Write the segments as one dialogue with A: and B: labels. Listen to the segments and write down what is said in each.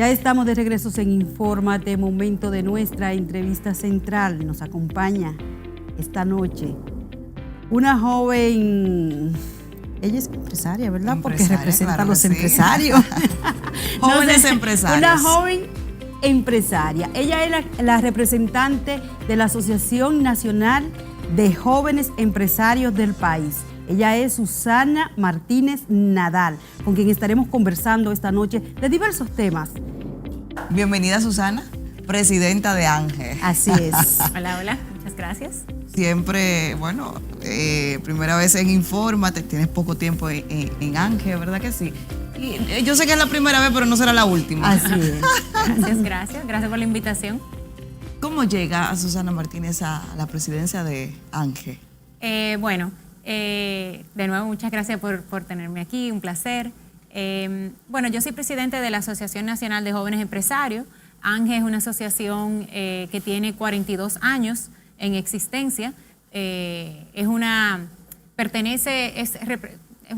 A: Ya estamos de regreso en Infórmate, momento de nuestra entrevista central. Nos acompaña esta noche una joven, ella es empresaria, ¿verdad? Porque representa a los empresarios.
B: Jóvenes empresarios.
A: Una joven empresaria. Ella es la representante de la Asociación Nacional de Jóvenes Empresarios del país. Ella es Susana Martínez Nadal, con quien estaremos conversando esta noche de diversos temas.
B: Bienvenida, Susana, presidenta de ANGE.
A: Así es.
C: Hola, hola, muchas gracias.
B: Siempre, bueno, primera vez en Infórmate, tienes poco tiempo en ANGE, ¿verdad que sí? Y yo sé que es la primera vez, pero no será la última.
A: Así es.
C: Gracias por la invitación.
B: ¿Cómo llega a Susana Martínez a la presidencia de ANGE?
C: De nuevo, muchas gracias por tenerme aquí, un placer. Yo soy presidente de la Asociación Nacional de Jóvenes Empresarios. ANGE es una asociación que tiene 42 años en existencia. Es una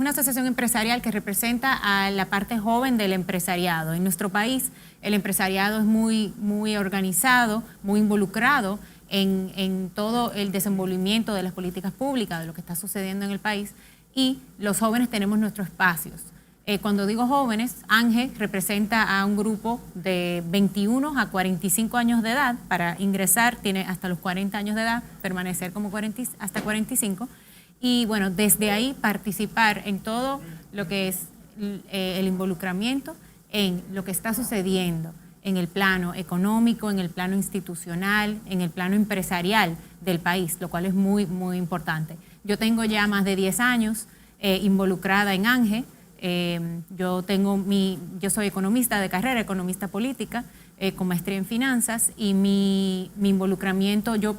C: asociación empresarial que representa a la parte joven del empresariado. En nuestro país, el empresariado es muy organizado, muy involucrado en todo el desenvolvimiento de las políticas públicas, de lo que está sucediendo en el país, y los jóvenes tenemos nuestros espacios. Cuando digo jóvenes, ANGE representa a un grupo de 21 a 45 años de edad. Para ingresar tiene hasta los 40 años de edad, permanecer como hasta 45. Y bueno, desde ahí participar en todo lo que es el involucramiento en lo que está sucediendo en el plano económico, en el plano institucional, en el plano empresarial del país, lo cual es muy, muy importante. Yo tengo ya más de 10 años involucrada en ANGE. Yo soy economista de carrera, economista política, con maestría en finanzas, y mi involucramiento, yo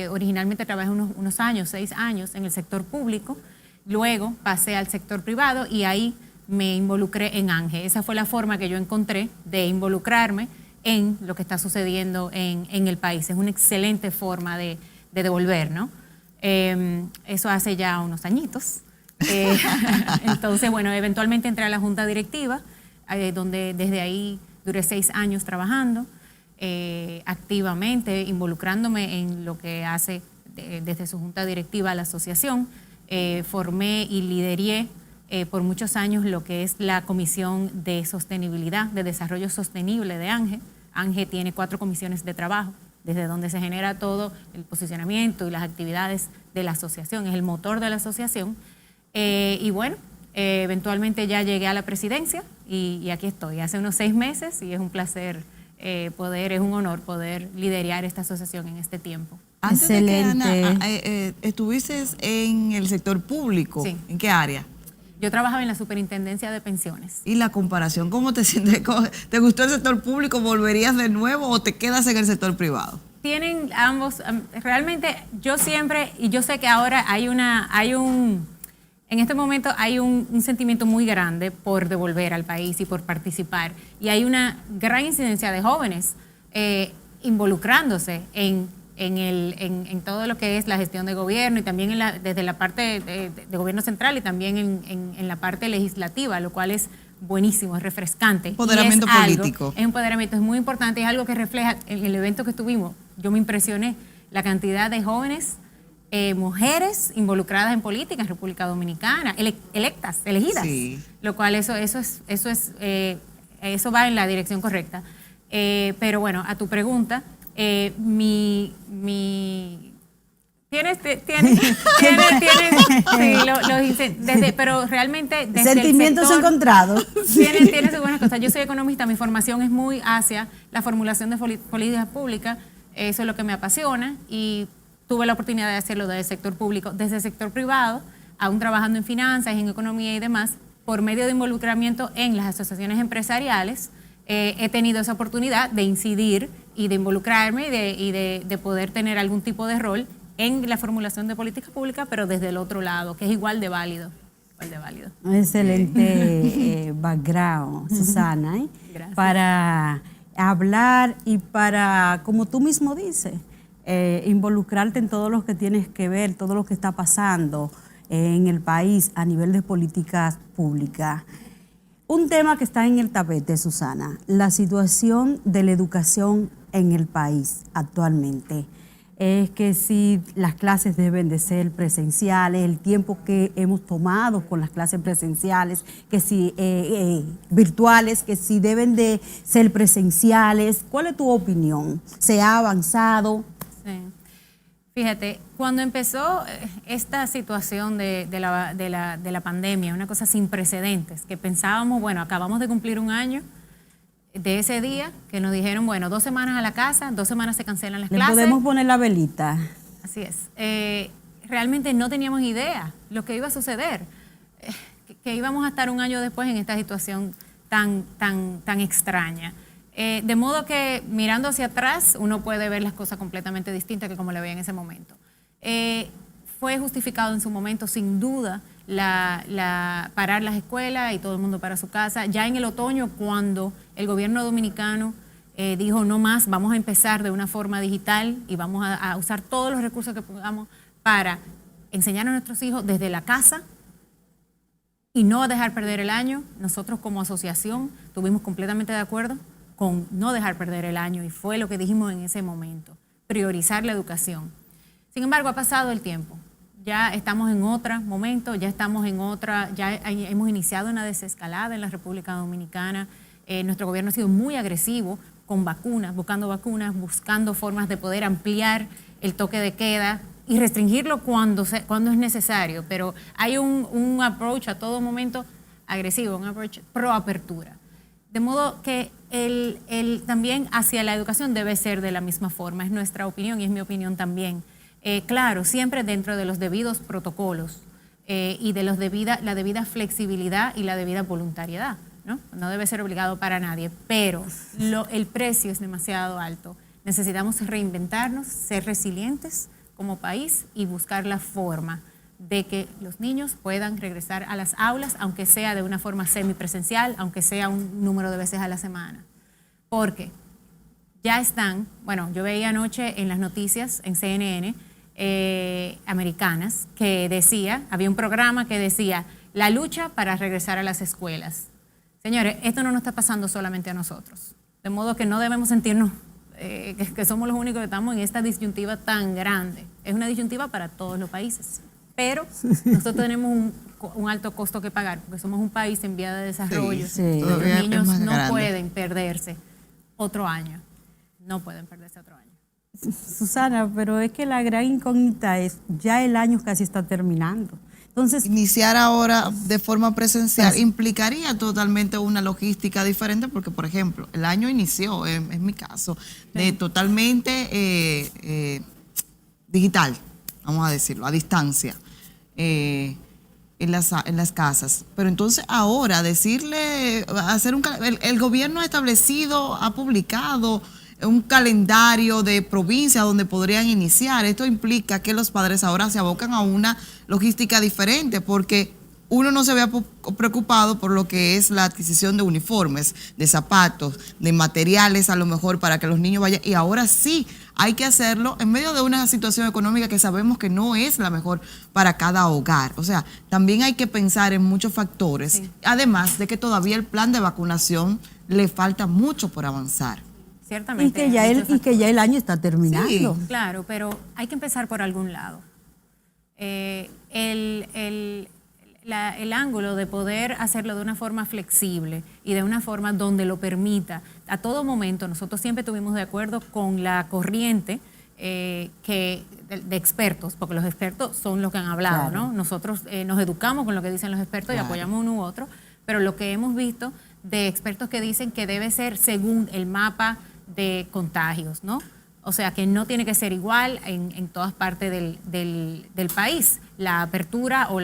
C: originalmente trabajé unos años, 6 años en el sector público, luego pasé al sector privado y ahí me involucré en ANGE. Esa fue la forma que yo encontré de involucrarme en lo que está sucediendo en el país. Es una excelente forma de devolver, ¿no? Eso hace ya unos añitos. Entonces, bueno, eventualmente entré a la junta directiva, donde desde ahí duré 6 años trabajando activamente, involucrándome en lo que hace desde su junta directiva la asociación. Formé y lideré por muchos años lo que es la Comisión de Sostenibilidad, de Desarrollo Sostenible de ANGE. ANGE tiene 4 comisiones de trabajo, desde donde se genera todo el posicionamiento y las actividades de la asociación, es el motor de la asociación. Eventualmente ya llegué a la presidencia y aquí estoy, hace unos 6 meses, y es un placer es un honor poder liderar esta asociación en este tiempo.
A: Excelente.
B: De que, Ana, estuviste en el sector público.
C: Sí.
B: ¿En qué área?
C: Yo trabajaba en la Superintendencia de Pensiones.
B: ¿Y la comparación? ¿Cómo te sientes? ¿Te gustó el sector público? ¿Volverías de nuevo o te quedas en el sector privado?
C: Tienen ambos, realmente yo siempre, y yo sé que ahora en este momento hay un sentimiento muy grande por devolver al país y por participar. Y hay una gran incidencia de jóvenes involucrándose en todo lo que es la gestión de gobierno y también desde la parte de gobierno central y también en la parte legislativa, lo cual es buenísimo, es refrescante.
B: Empoderamiento político.
C: Es empoderamiento, es muy importante, es algo que refleja en el evento que tuvimos. Yo me impresioné la cantidad de jóvenes, mujeres involucradas en política en República Dominicana, electas, elegidas, sí. Lo cual eso va en la dirección correcta. Pero bueno, a tu pregunta, pero realmente desde
A: sentimientos
C: el sector,
A: encontrados.
C: Tiene sus buenas cosas. Yo soy economista, mi formación es muy hacia la formulación de políticas públicas, eso es lo que me apasiona, y tuve la oportunidad de hacerlo desde el sector público, desde el sector privado, aún trabajando en finanzas, en economía y demás, por medio de involucramiento en las asociaciones empresariales. He tenido esa oportunidad de incidir y de involucrarme y de poder tener algún tipo de rol en la formulación de políticas públicas, pero desde el otro lado, que es igual de válido.
A: Excelente background, Susana,
C: Gracias.
A: Para hablar y para, como tú mismo dices, involucrarte en todo lo que tienes que ver, todo lo que está pasando en el país a nivel de políticas públicas. Un tema que está en el tapete, Susana, la situación de la educación en el país actualmente. Es que si las clases deben de ser presenciales, el tiempo que hemos tomado con las clases presenciales, que si virtuales, que si deben de ser presenciales. ¿Cuál es tu opinión? ¿Se ha avanzado?
C: Sí. Fíjate, cuando empezó esta situación de la pandemia, una cosa sin precedentes, que pensábamos, bueno, acabamos de cumplir un año de ese día, que nos dijeron, bueno, 2 semanas a la casa, 2 semanas se cancelan las clases.
A: Le podemos poner la velita.
C: Así es. Realmente no teníamos idea lo que iba a suceder, que íbamos a estar un año después en esta situación tan extraña. De modo que mirando hacia atrás uno puede ver las cosas completamente distintas que como le veía en ese momento. Fue justificado en su momento, sin duda, parar las escuelas y todo el mundo para su casa. Ya en el otoño, cuando el gobierno dominicano dijo no más, vamos a empezar de una forma digital y vamos a usar todos los recursos que podamos para enseñar a nuestros hijos desde la casa y no dejar perder el año, nosotros como asociación estuvimos completamente de acuerdo con no dejar perder el año y fue lo que dijimos en ese momento, priorizar la educación. Sin embargo, ha pasado el tiempo, ya estamos en otro momento, ya hemos iniciado una desescalada en la República Dominicana, nuestro gobierno ha sido muy agresivo con vacunas, buscando formas de poder ampliar el toque de queda y restringirlo cuando es necesario, pero hay un approach a todo momento agresivo, un approach pro apertura. De modo que también hacia la educación debe ser de la misma forma, es nuestra opinión y es mi opinión también. Claro, siempre dentro de los debidos protocolos y de la debida flexibilidad y la debida voluntariedad, ¿no? No debe ser obligado para nadie, pero el precio es demasiado alto. Necesitamos reinventarnos, ser resilientes como país y buscar la forma de que los niños puedan regresar a las aulas, aunque sea de una forma semipresencial, aunque sea un número de veces a la semana. Porque ya están, bueno, yo veía anoche en las noticias, en CNN, americanas, que había un programa que decía, la lucha para regresar a las escuelas. Señores, esto no nos está pasando solamente a nosotros, de modo que no debemos sentirnos que somos los únicos que estamos en esta disyuntiva tan grande. Es una disyuntiva para todos los países. Pero nosotros tenemos un alto costo que pagar porque somos un país en vía de desarrollo.
A: Sí.
C: Los niños no pueden perderse otro año. No pueden perderse otro año.
A: Susana, pero es que la gran incógnita es, ya el año casi está terminando. Entonces,
B: iniciar ahora de forma presencial implicaría totalmente una logística diferente porque, por ejemplo, el año inició, en mi caso, de totalmente digital, vamos a decirlo, a distancia. En las casas. Pero entonces ahora el gobierno ha establecido, ha publicado un calendario de provincias donde podrían iniciar. Esto implica que los padres ahora se abocan a una logística diferente porque uno no se había preocupado por lo que es la adquisición de uniformes, de zapatos, de materiales a lo mejor para que los niños vayan, y ahora sí hay que hacerlo en medio de una situación económica que sabemos que no es la mejor para cada hogar. O sea, también hay que pensar en muchos factores, sí. Además de que todavía el plan de vacunación le falta mucho por avanzar.
C: Ciertamente.
A: Y que ya el año está terminando.
C: Sí, claro, pero hay que empezar por algún lado. El ángulo de poder hacerlo de una forma flexible y de una forma donde lo permita. A todo momento, nosotros siempre estuvimos de acuerdo con la corriente de expertos, porque los expertos son los que han hablado, claro. ¿No? Nosotros nos educamos con lo que dicen los expertos, claro. Y apoyamos uno u otro, pero lo que hemos visto de expertos que dicen que debe ser según el mapa de contagios, ¿no? O sea, que no tiene que ser igual en todas partes del país, la apertura o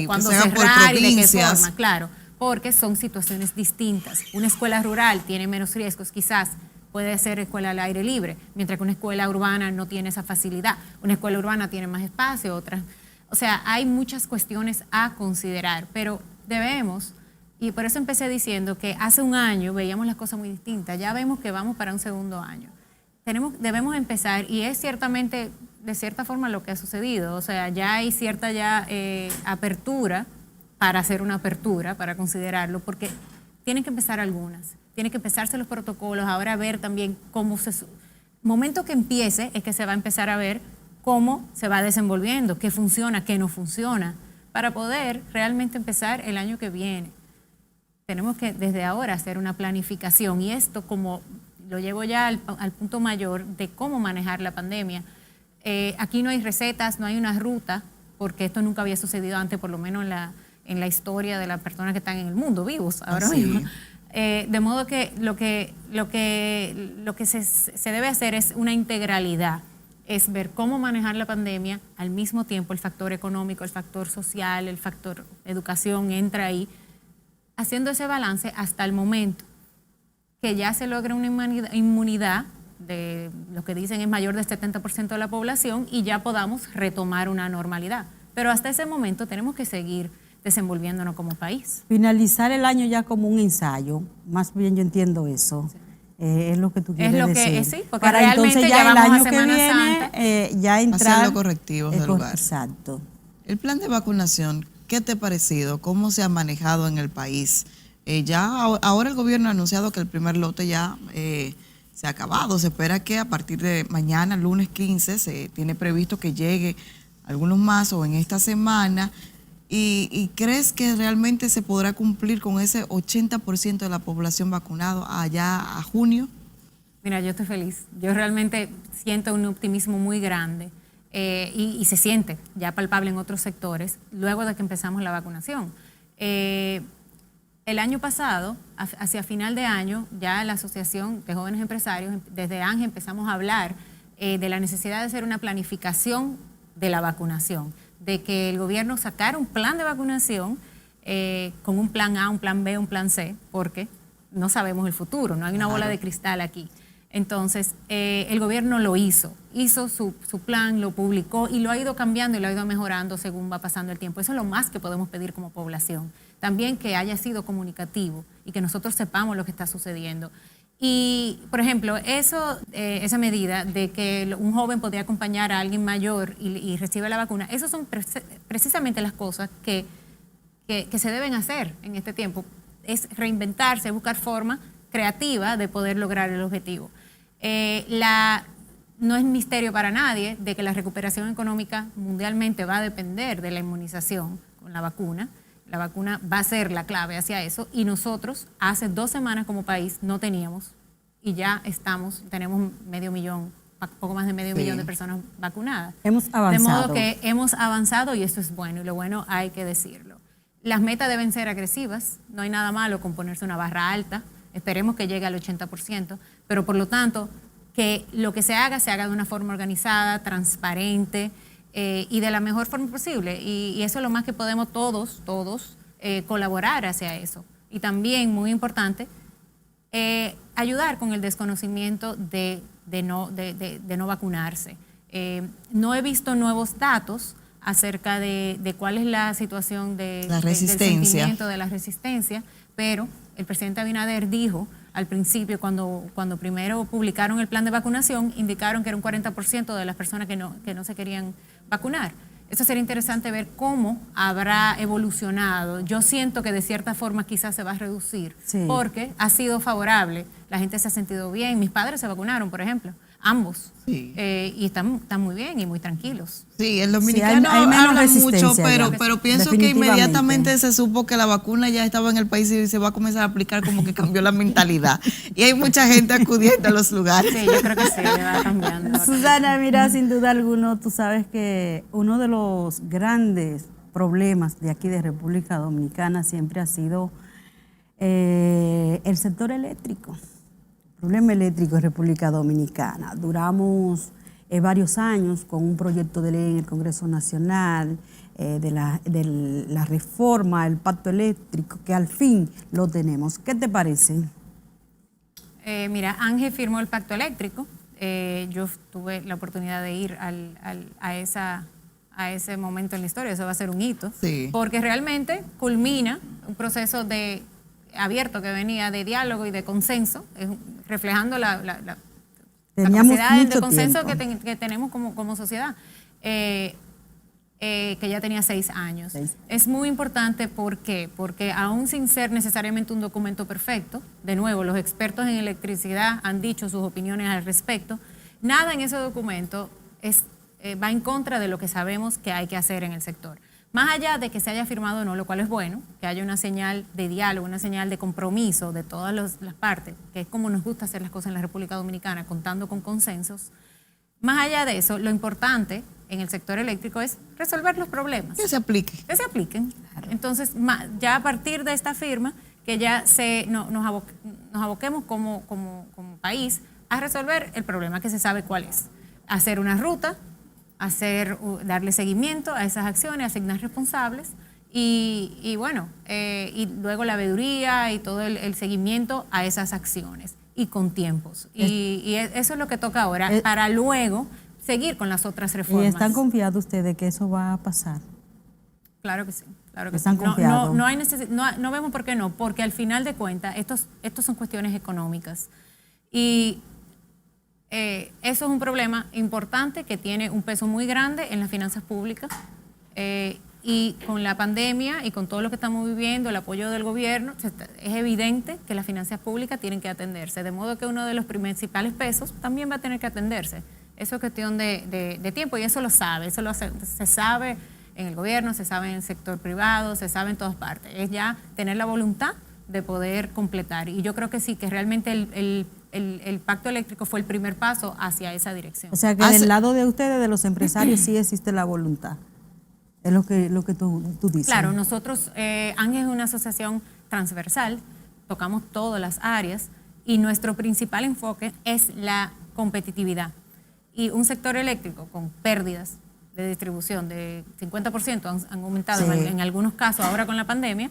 C: cuando cerrar y de qué forma, claro, porque son situaciones distintas. Una escuela rural tiene menos riesgos, quizás puede ser escuela al aire libre, mientras que una escuela urbana no tiene esa facilidad. Una escuela urbana tiene más espacio, otras. O sea, hay muchas cuestiones a considerar, pero debemos, y por eso empecé diciendo que hace un año veíamos las cosas muy distintas, ya vemos que vamos para un segundo año. Debemos empezar, y es ciertamente, de cierta forma, lo que ha sucedido. O sea, ya hay cierta apertura para hacer una apertura, para considerarlo, porque tienen que empezar algunas, tienen que empezarse los protocolos, ahora ver también cómo momento que empiece es que se va a empezar a ver cómo se va desenvolviendo, qué funciona, qué no funciona, para poder realmente empezar el año que viene. Tenemos que desde ahora hacer una planificación y esto como lo llevo ya al punto mayor de cómo manejar la pandemia. Aquí no hay recetas, no hay una ruta, porque esto nunca había sucedido antes, por lo menos en la historia de las personas que están en el mundo vivos ahora mismo. De modo que lo que se debe hacer es una integralidad, es ver cómo manejar la pandemia, al mismo tiempo el factor económico, el factor social, el factor educación entra ahí, haciendo ese balance hasta el momento que ya se logra una inmunidad de lo que dicen es mayor del 70% de la población y ya podamos retomar una normalidad. Pero hasta ese momento tenemos que seguir desenvolviéndonos como país.
A: Finalizar el año ya como un ensayo, más bien yo entiendo eso. Sí. Es lo que tú quieres decir.
C: Sí, porque
A: para
C: realmente
A: entonces ya
C: el
A: año
C: a Semana
A: que viene,
C: Santa.
A: Ya entrar.
B: Hacer los correctivos del lugar.
A: Exacto.
B: El plan de vacunación, ¿qué te ha parecido? ¿Cómo se ha manejado en el país? Ahora el gobierno ha anunciado que el primer lote ya se ha acabado. Se espera que a partir de mañana, lunes 15, se tiene previsto que llegue algunos más o en esta semana. ¿Y crees que realmente se podrá cumplir con ese 80% de la población vacunado allá a junio?
C: Mira, yo estoy feliz. Yo realmente siento un optimismo muy grande y se siente ya palpable en otros sectores luego de que empezamos la vacunación. El año pasado, hacia final de año, ya la Asociación de Jóvenes Empresarios, desde ANGE empezamos a hablar de la necesidad de hacer una planificación de la vacunación, de que el gobierno sacara un plan de vacunación con un plan A, un plan B, un plan C, porque no sabemos el futuro, no hay una bola de cristal aquí. Entonces, el gobierno lo hizo su plan, lo publicó y lo ha ido cambiando y lo ha ido mejorando según va pasando el tiempo. Eso es lo más que podemos pedir como población. También que haya sido comunicativo y que nosotros sepamos lo que está sucediendo. Y, por ejemplo, esa medida de que un joven podría acompañar a alguien mayor y recibe la vacuna, esas son precisamente las cosas que se deben hacer en este tiempo. Es reinventarse, buscar forma creativa de poder lograr el objetivo. No es misterio para nadie de que la recuperación económica mundialmente va a depender de la inmunización con la vacuna. La vacuna va a ser la clave hacia eso y nosotros hace 2 semanas como país no teníamos y ya tenemos poco más de medio millón de personas vacunadas.
A: Hemos avanzado.
C: De modo que hemos avanzado y eso es bueno y lo bueno hay que decirlo. Las metas deben ser agresivas, no hay nada malo con ponerse una barra alta, esperemos que llegue al 80%, pero por lo tanto que lo que se haga de una forma organizada, transparente, y de la mejor forma posible. Y eso es lo más que podemos todos colaborar hacia eso. Y también, muy importante, ayudar con el desconocimiento de no vacunarse. No he visto nuevos datos acerca de cuál es la situación del sentimiento de la resistencia, pero el presidente Abinader dijo al principio, cuando primero publicaron el plan de vacunación, indicaron que era un 40% de las personas que no se querían vacunar. Eso sería interesante ver cómo habrá evolucionado. Yo siento que de cierta forma quizás se va a reducir, porque ha sido favorable. La gente se ha sentido bien. Mis padres se vacunaron, por ejemplo, ambos. Sí. Y están muy bien y muy tranquilos.
B: Sí, el dominicano habla mucho, pero pienso que inmediatamente se supo que la vacuna ya estaba en el país y se va a comenzar a aplicar, como que cambió la mentalidad. Y hay mucha gente acudiendo a los lugares.
C: Sí, yo creo que sí, va cambiando.
A: Susana, mira, sin duda alguna, tú sabes que uno de los grandes problemas de aquí de República Dominicana siempre ha sido el sector eléctrico. El problema eléctrico en República Dominicana. Duramos varios años con un proyecto de ley en el Congreso Nacional de la reforma, el pacto eléctrico, que al fin lo tenemos. ¿Qué te parece?
C: Mira, Ángel firmó el pacto eléctrico. Yo tuve la oportunidad de ir a ese momento en la historia. Eso va a ser un hito. Sí. Porque realmente culmina un proceso abierto que venía de diálogo y de consenso, reflejando la capacidad de consenso que tenemos como sociedad. que ya tenía 6 años.
A: 6.
C: Es muy importante, ¿por qué? Porque aún sin ser necesariamente un documento perfecto, de nuevo, los expertos en electricidad han dicho sus opiniones al respecto, nada en ese documento va en contra de lo que sabemos que hay que hacer en el sector. Más allá de que se haya firmado o no, lo cual es bueno, que haya una señal de diálogo, una señal de compromiso de todas las partes, que es como nos gusta hacer las cosas en la República Dominicana, contando con consensos. Más allá de eso, lo importante en el sector eléctrico es resolver los problemas.
B: Que se aplique.
C: Que se apliquen. Claro. Entonces, ya a partir de esta firma, que ya nos aboquemos como país a resolver el problema que se sabe cuál es. Hacer una ruta, darle seguimiento a esas acciones, asignar responsables y luego la veeduría y todo el seguimiento a esas acciones y con tiempos. Y eso es lo que toca ahora para luego seguir con las otras reformas.
A: ¿Y están confiados ustedes de que eso va a pasar?
C: Claro que sí. Claro que
A: ¿Están
C: sí.
A: confiados?
C: No vemos por qué no, porque al final de cuentas estos son cuestiones económicas y eso es un problema importante que tiene un peso muy grande en las finanzas públicas y con la pandemia y con todo lo que estamos viviendo, el apoyo del gobierno, es evidente que las finanzas públicas tienen que atenderse, de modo que uno de los principales pesos también va a tener que atenderse. Eso es cuestión de tiempo y eso lo sabe, se sabe en el gobierno, se sabe en el sector privado, se sabe en todas partes. Es ya tener la voluntad de poder completar. Y yo creo que sí, que realmente el pacto eléctrico fue el primer paso hacia esa dirección.
A: O sea que del lado de ustedes, de los empresarios, sí existe la voluntad. Es lo que tú dices.
C: Claro, nosotros, ANGE es una asociación transversal, tocamos todas las áreas y nuestro principal enfoque es la competitividad. Y un sector eléctrico con pérdidas de distribución de 50% han aumentado sí. en algunos casos ahora con la pandemia,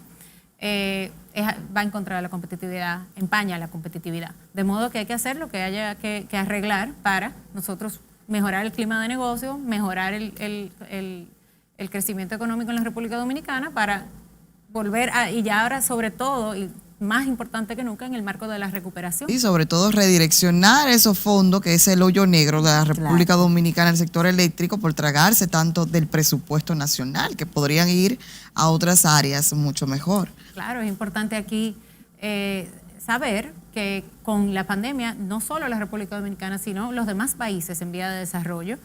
C: va en contra de la competitividad, empaña la competitividad. De modo que hay que hacer lo que haya que arreglar para nosotros mejorar el clima de negocio, mejorar el crecimiento económico en la República Dominicana para volver y ya ahora sobre todo, y más importante que nunca, en el marco de la recuperación.
B: Y sobre todo redireccionar esos fondos, que es el hoyo negro de la República Dominicana, el sector eléctrico, por tragarse tanto del presupuesto nacional, que podrían ir a otras áreas mucho mejor.
C: Claro, es importante aquí saber que con la pandemia, no solo la República Dominicana, sino los demás países en vía de desarrollo,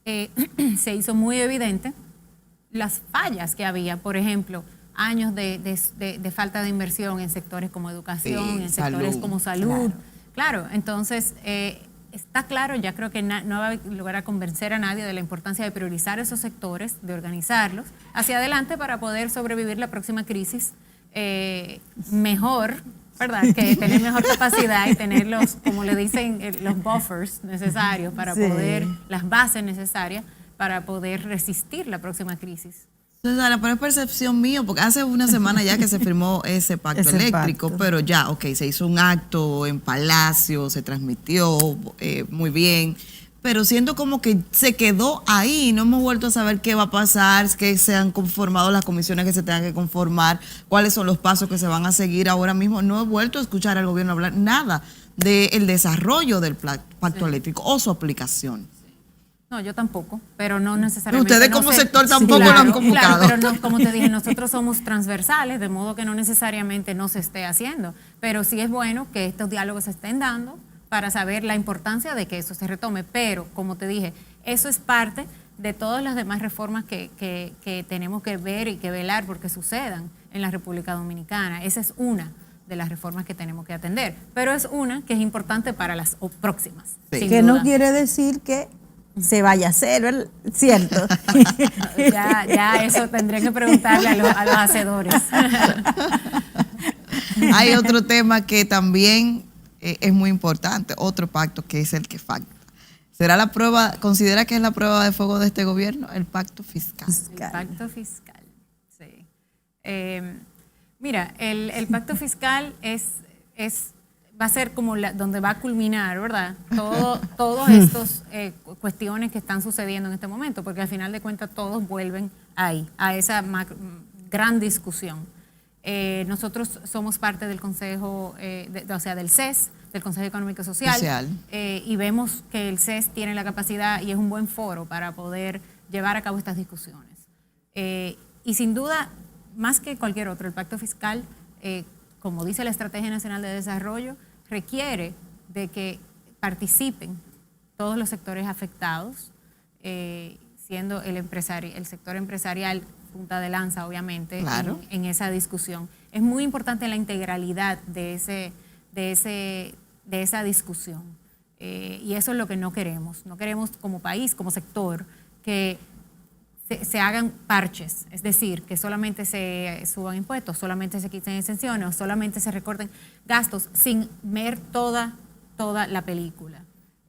C: se hizo muy evidente las fallas que había, por ejemplo, años de falta de inversión en sectores como educación, en sectores como salud. Claro, entonces está claro, ya creo que no va a lograr convencer a nadie de la importancia de priorizar esos sectores, de organizarlos hacia adelante para poder sobrevivir la próxima crisis mejor, ¿verdad? Que tener mejor capacidad y tener como le dicen, los buffers necesarios para poder, las bases necesarias para poder resistir la próxima crisis.
B: Susana, pero es percepción mía, porque hace una semana ya que se firmó ese pacto eléctrico, pero ya, se hizo un acto en Palacio, se transmitió muy bien, pero siento como que se quedó ahí, no hemos vuelto a saber qué va a pasar, que se han conformado las comisiones que se tengan que conformar, cuáles son los pasos que se van a seguir ahora mismo. No he vuelto a escuchar al gobierno hablar nada del desarrollo del pacto eléctrico o su aplicación.
C: No, yo tampoco, pero no necesariamente.
B: Ustedes como sector tampoco lo han convocado.
C: Claro, pero como te dije, nosotros somos transversales, de modo que no necesariamente no se esté haciendo, pero sí es bueno que estos diálogos se estén dando para saber la importancia de que eso se retome, pero como te dije, eso es parte de todas las demás reformas que tenemos que ver y que velar porque sucedan en la República Dominicana. Esa es una de las reformas que tenemos que atender, pero es una que es importante para las próximas.
A: Sí. Que no quiere decir que se vaya a hacer, ¿verdad? ¿Cierto?
C: ya eso tendría que preguntarle a los hacedores.
B: Hay otro tema que también es muy importante, otro pacto que es el que falta. ¿Será la prueba, considera que es la prueba de fuego de este gobierno? El pacto fiscal.
C: El pacto fiscal, sí. Mira, el pacto fiscal va a ser como donde va a culminar, ¿verdad? Todas estas cuestiones que están sucediendo en este momento, porque al final de cuentas todos vuelven ahí, a esa gran discusión. Nosotros somos parte del Consejo, del CES, del Consejo Económico y Social. Y vemos que el CES tiene la capacidad y es un buen foro para poder llevar a cabo estas discusiones. Y sin duda, más que cualquier otro, el pacto fiscal, como dice la Estrategia Nacional de Desarrollo, requiere de que participen todos los sectores afectados, siendo el sector empresarial punta de lanza, obviamente,
B: claro,
C: en esa discusión. Es muy importante la integralidad de esa discusión. Y eso es lo que no queremos. No queremos como país, como sector, que se hagan parches, es decir, que solamente se suban impuestos, solamente se quiten exenciones, o solamente se recorten gastos sin ver toda la película.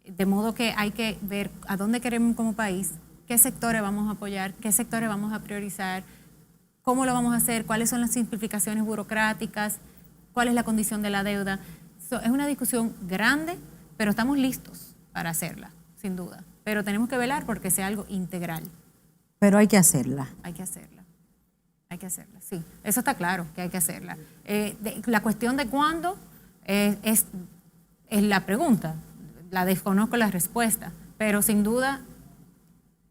C: De modo que hay que ver a dónde queremos como país, qué sectores vamos a apoyar, qué sectores vamos a priorizar, cómo lo vamos a hacer, cuáles son las simplificaciones burocráticas, cuál es la condición de la deuda. Es una discusión grande, pero estamos listos para hacerla, sin duda. Pero tenemos que velar porque sea algo integral.
A: Pero hay que hacerla.
C: Hay que hacerla. Hay que hacerla, sí. Eso está claro que hay que hacerla. La cuestión de cuándo es la pregunta. La desconozco la respuesta, pero sin duda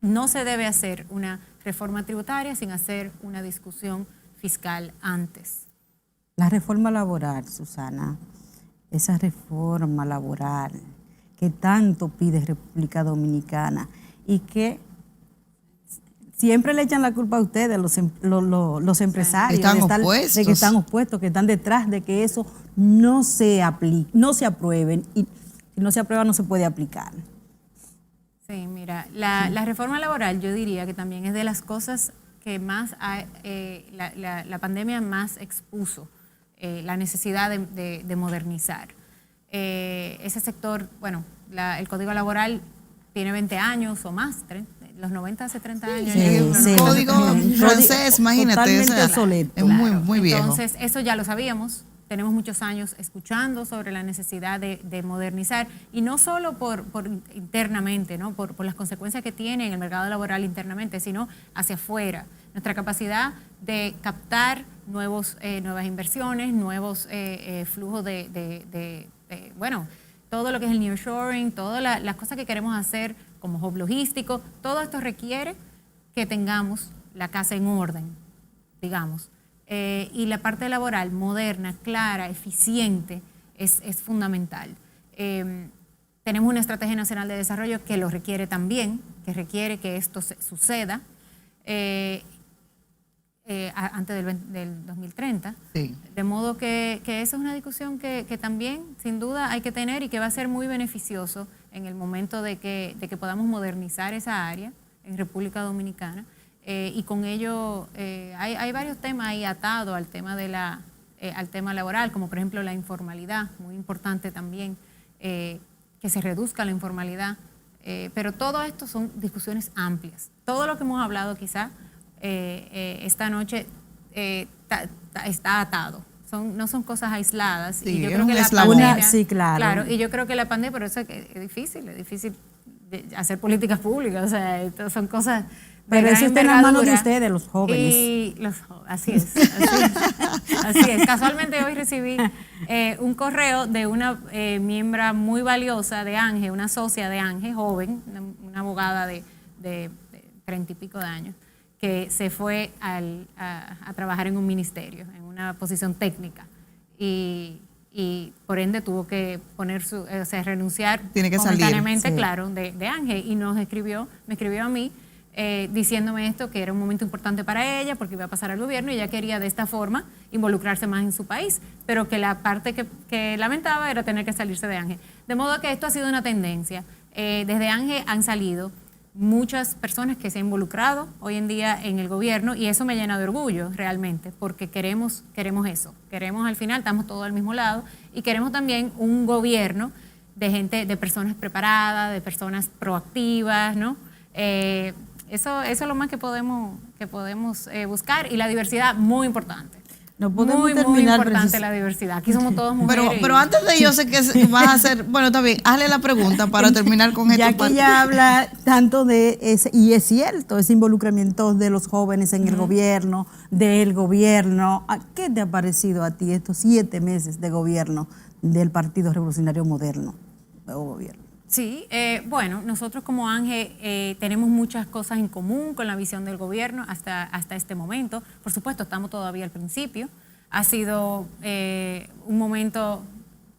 C: no se debe hacer una reforma tributaria sin hacer una discusión fiscal antes.
A: La reforma laboral, Susana, esa reforma laboral que tanto pide República Dominicana y que siempre le echan la culpa a ustedes, los empresarios, de que están opuestos, que están detrás de que eso no se aplique, no se aprueben, y si no se aprueba no se puede aplicar.
C: Sí, mira, la reforma laboral yo diría que también es de las cosas que más la pandemia más expuso, la necesidad de modernizar. Ese sector, bueno, el Código Laboral tiene 20 años o más, los 90 hace 30 años.
B: El código francés, imagínate,
A: obsoleto.
B: Es muy viejo.
C: Entonces, eso ya lo sabíamos. Tenemos muchos años escuchando sobre la necesidad de modernizar, y no solo por internamente, ¿no? por las consecuencias que tiene en el mercado laboral internamente, sino hacia afuera. Nuestra capacidad de captar nuevas inversiones, nuevos flujos bueno, todo lo que es el nearshoring, todas las cosas que queremos hacer como hub logístico, todo esto requiere que tengamos la casa en orden, digamos. Y la parte laboral moderna, clara, eficiente, es fundamental. Tenemos una Estrategia Nacional de Desarrollo que lo requiere también, que requiere que esto suceda antes del 2030. Sí. De modo que esa es una discusión que también, sin duda, hay que tener y que va a ser muy beneficioso en el momento de que podamos modernizar esa área en República Dominicana. Y con ello hay varios temas ahí atados al tema al tema laboral, como por ejemplo la informalidad, muy importante también, que se reduzca la informalidad. Pero todo esto son discusiones amplias. Todo lo que hemos hablado quizá esta noche está atado. No son cosas aisladas.
B: Sí,
C: y yo creo que la pandemia, sí, claro. Y yo creo que la pandemia, por eso es difícil hacer políticas públicas. O sea, son cosas.
A: Pero eso está en las manos de ustedes, los jóvenes.
C: Así es. Así es. Casualmente hoy recibí un correo de una miembro muy valiosa de ANGE, una socia de ANGE, joven, una abogada de 30 y pico de años, que se fue a trabajar en un ministerio, en una posición técnica. Y por ende tuvo que renunciar momentáneamente, claro, de ANGE. Y me escribió a mí, diciéndome esto, que era un momento importante para ella porque iba a pasar al gobierno y ella quería de esta forma involucrarse más en su país, pero que la parte que lamentaba era tener que salirse de ANGE. De modo que esto ha sido una tendencia. Desde ANGE han salido muchas personas que se han involucrado hoy en día en el gobierno, y eso me llena de orgullo realmente, porque queremos eso. Queremos, al final, estamos todos al mismo lado, y queremos también un gobierno de personas preparadas, de personas proactivas, ¿no? Eso es lo más que podemos buscar, y la diversidad, muy importante.
A: No podemos
C: muy importante la diversidad. Aquí somos todos mujeres.
B: Pero antes de yo sé que vas a hacer, bueno, está bien, hazle la pregunta para terminar con esto.
A: Ya que ella habla tanto de ese, y es cierto, ese involucramiento de los jóvenes en el gobierno, del gobierno. ¿Qué te ha parecido a ti estos 7 meses de gobierno del Partido Revolucionario Moderno? Gobierno.
C: Sí, bueno, nosotros como ANGE tenemos muchas cosas en común con la visión del gobierno hasta este momento. Por supuesto, estamos todavía al principio. Ha sido un momento,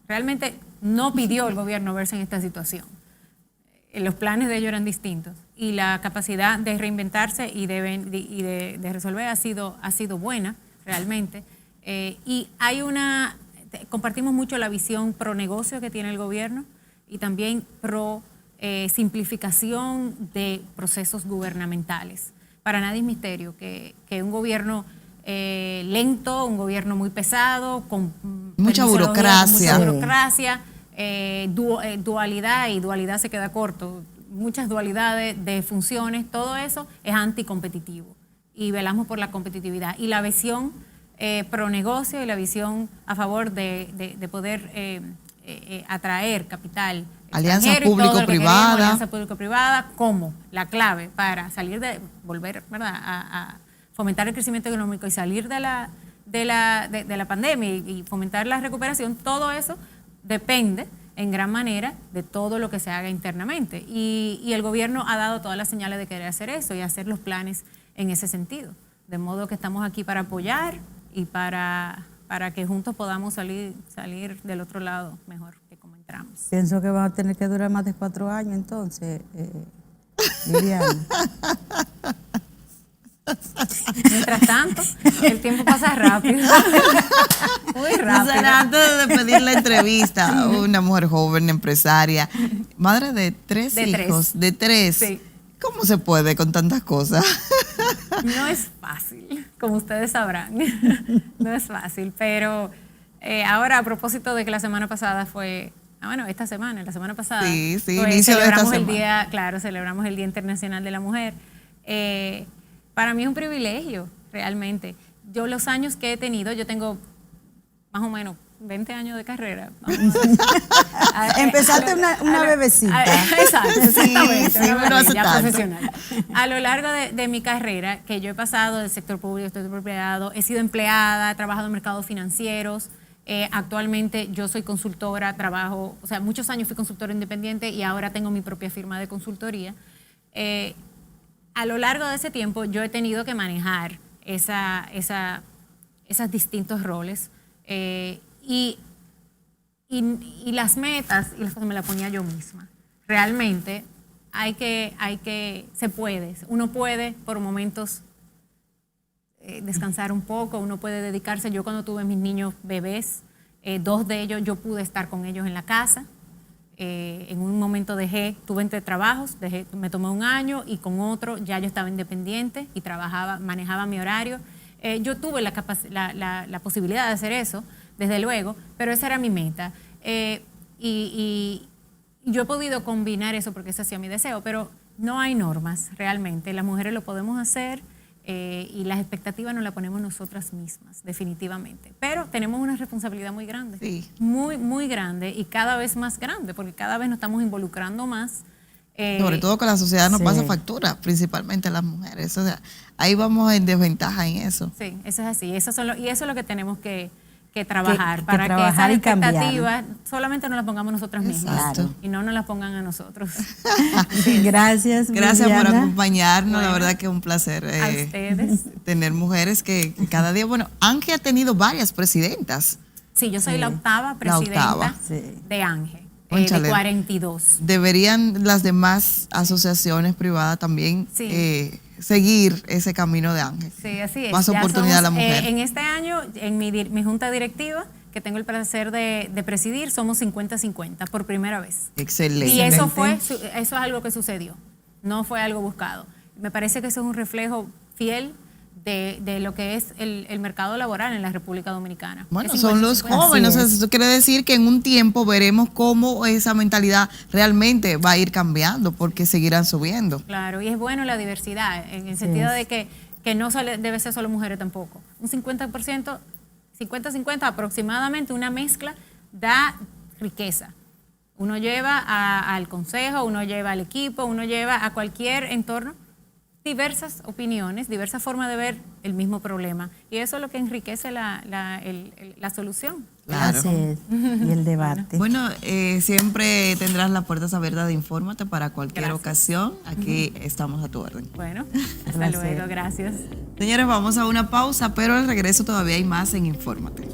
C: realmente no pidió el gobierno verse en esta situación. Los planes de ellos eran distintos y la capacidad de reinventarse y de resolver ha sido buena, realmente. Y compartimos mucho la visión pro negocio que tiene el gobierno y también pro simplificación de procesos gubernamentales. Para nadie es misterio que un gobierno lento, un gobierno muy pesado, con
B: mucha burocracia,
C: dualidad, y dualidad se queda corto, muchas dualidades de funciones, todo eso es anticompetitivo y velamos por la competitividad. Y la visión pro negocio y la visión a favor de poder atraer capital,
B: alianza público-privada,
C: alianza público-privada como la clave para salir volver, ¿verdad?, a fomentar el crecimiento económico y salir de la pandemia y fomentar la recuperación. Todo eso depende en gran manera de todo lo que se haga internamente y el gobierno ha dado todas las señales de querer hacer eso y hacer los planes en ese sentido, de modo que estamos aquí para apoyar y para que juntos podamos salir del otro lado mejor que como entramos.
A: Pienso que van a tener que durar más de 4 años entonces, Liliana.
C: Mientras tanto, el tiempo pasa rápido. Muy rápido.
B: Antes de despedir la entrevista, una mujer joven, empresaria, madre de 3 hijos, de 3.
C: Sí.
B: ¿Cómo se puede con tantas cosas?
C: No es fácil, como ustedes sabrán. No es fácil, pero ahora a propósito de que la semana pasada fue, la semana pasada,
B: sí,
C: pues,
B: inicio de esta
C: celebramos el Día Internacional de la Mujer. Para mí es un privilegio, realmente. Yo los años que he tenido, yo tengo más o menos 20 años de carrera.
A: Empezaste una bebecita.
C: Exacto, exactamente.
B: Sí, pero hace
C: ya
B: tanto.
C: profesional. A lo largo de mi carrera, que yo he pasado del sector público, sector privado, he sido empleada, he trabajado en mercados financieros. Actualmente yo soy consultora, muchos años fui consultora independiente y ahora tengo mi propia firma de consultoría. A lo largo de ese tiempo yo he tenido que manejar esos distintos roles y las metas y las cosas me las ponía yo misma. Realmente uno puede por momentos descansar un poco, uno puede dedicarse. Yo cuando tuve mis niños bebés, 2 de ellos yo pude estar con ellos en la casa. En un momento tuve entre trabajos, me tomé 1 año y con otro ya yo estaba independiente y manejaba mi horario. Yo tuve la posibilidad de hacer eso, desde luego, pero esa era mi meta. Y yo he podido combinar eso porque ese ha sido mi deseo, pero no hay normas realmente. Las mujeres lo podemos hacer y las expectativas nos las ponemos nosotras mismas, definitivamente. Pero tenemos una responsabilidad muy grande,
B: sí,
C: muy, muy grande y cada vez más grande, porque cada vez nos estamos involucrando más.
B: Sobre todo que la sociedad nos
A: sí.
B: pasa factura, principalmente las mujeres. O sea, ahí vamos en desventaja en eso.
C: Sí, eso es así. Y eso es lo que tenemos que trabajar, para que
A: trabajar
C: esas
A: y cambiar.
C: expectativas solamente nos las pongamos nosotras mismas.
B: Exacto.
C: Y no nos las pongan a nosotros.
A: Gracias
B: por
A: Liliana.
B: acompañarnos.
C: Bueno,
B: la verdad que es un placer
C: a ustedes.
B: tener mujeres que cada día, ANGE ha tenido varias presidentas.
C: Sí, yo soy la octava presidenta
A: Sí.
C: de ANGE,
B: Cónchale,
C: de 42.
B: Deberían las demás asociaciones privadas también
C: Sí.
B: seguir ese camino de ANGE.
C: Sí, así es.
B: Más
C: Ya
B: oportunidad a la
C: somos,
B: mujer.
C: En este año, en mi junta directiva, que tengo el placer de presidir, somos 50-50 por primera vez.
B: Excelente.
C: Y eso es algo que sucedió, no fue algo buscado. Me parece que eso es un reflejo fiel de lo que es el mercado laboral en la República Dominicana.
B: Bueno,
C: Es
B: son los
C: 50-50.
B: jóvenes,
A: Así es.
B: eso quiere decir que en un tiempo veremos cómo esa mentalidad realmente va a ir cambiando porque seguirán subiendo.
C: Claro, y es bueno la diversidad, en el sentido de que no debe ser solo mujeres tampoco. Un 50%, 50-50 aproximadamente, una mezcla da riqueza. Uno lleva al consejo, uno lleva al equipo, uno lleva a cualquier entorno diversas opiniones, diversas formas de ver el mismo problema. Y eso es lo que enriquece la solución.
B: Claro.
A: Así es. Y el debate.
B: Bueno, siempre tendrás las puertas abiertas de Infórmate para cualquier
C: Gracias.
B: ocasión. Aquí estamos a tu orden.
C: Bueno, hasta
A: Placer.
C: luego, gracias.
B: Señores, vamos a una pausa, pero al regreso todavía hay más en Infórmate.